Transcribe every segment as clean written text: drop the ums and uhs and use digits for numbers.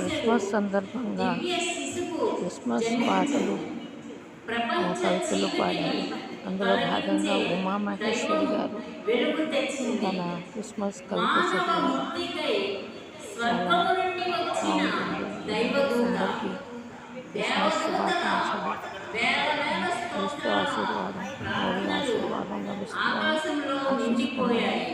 Christmas సందర్భంగా దివ్య శిశువు Christmas పాటలు, జన్మించెను. ప్రపంచ కవితలు చీకటిని పాడారు. అందులో భాగంగా తొలగించే ఉమామహేశ్వరి దైవం గారు వెలుగు తెచ్చింది. తన క్రిస్మస్ కవిత మానవ చదివారు. ముక్తికై చాలా స్వర్గము నుండి వచ్చిన బాగుంటుంది. దైవదూత అందరికీ క్రిస్మస్ దేవదూతగా శుభాకాంక్షలు. వేల వేల క్రీస్తు స్తోత్రాల ఆశీర్వాదం, మేరీ ప్రార్థనలు ఆశీర్వాదం లభిస్తుందని ఆకాశంలో ఆశిస్తున్నాను. నిండిపోయాయి.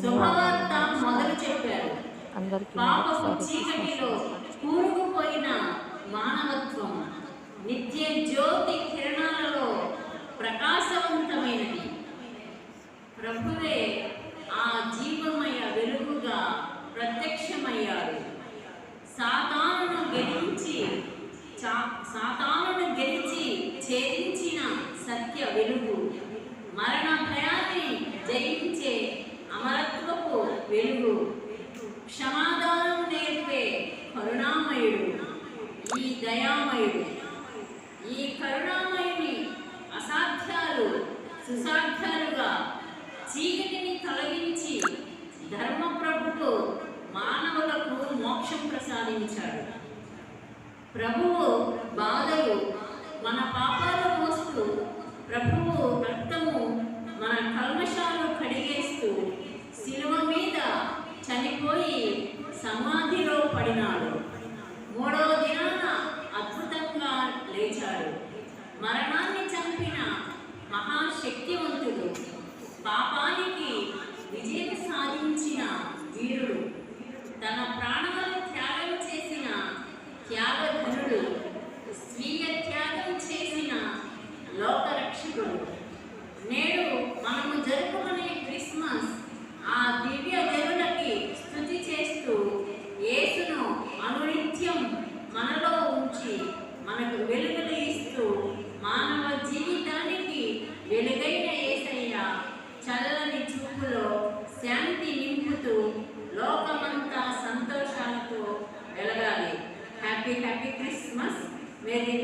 శుభవార్త మొదలు చెప్పారు. అందరికీ పాపపు మరొకసారి చీకటిలో క్రిస్మస్ కూరుకుపోయిన మానవత్వం నిత్య జ్యోతి కిరణాలలో ప్రకాశవంతమైనది. ప్రభువే ఆ జీవమయ వెలుగుగా ప్రత్యక్షమయ్యారు. సాతానును గెలిచి ఛేదించిన సత్య వెలుగు, మరణ భయాన్ని జయించే అమరత్వపు వెలుగు, క్షమాదానం నేర్పే కరుణామయుడు, ఈ దయామయుడు. ఈ కరుణామయుని అసాధ్యాలు సుసాధ్యాలుగా చీకటిని తొలగించి ధర్మప్రభువు మానవులకు మోక్షం ప్రసాదించాడు. ప్రభువు బాధలు మన పాపాలు మోస్తూ, ప్రభువు రక్తము మన కల్మషాలు కడిగేస్తూ శిలువ మీద చనిపోయి సమాధిలో పడినాడు. మూడవ దినాన అద్భుతంగా లేచాడు. మరణాన్ని చంపిన మహాశక్తివంతుడు, పాపానికి విజయం సాధించిన వీరుడు, తన ప్రాణాలను త్యాగం చేసిన త్యాగధనుడు, స్వీయ త్యాగం చేసిన లోకరక్షకుడు. నేడు మనము జరుపుకునే క్రిస్మస్ ఆ దివ్య దేవునికి స్తుతి చేస్తూ, యేసును అనునిత్యం మనలో ఉంచి మనకు వెలుగులు ఇస్తూ, మానవ జీవితానికి వెలుగైన యేసయ్య చల్లని చూపులో శాంతి నింపుతూ లోకమంతా సంతోషాలతో వెలగాలి. Happy happy Christmas. వెరీ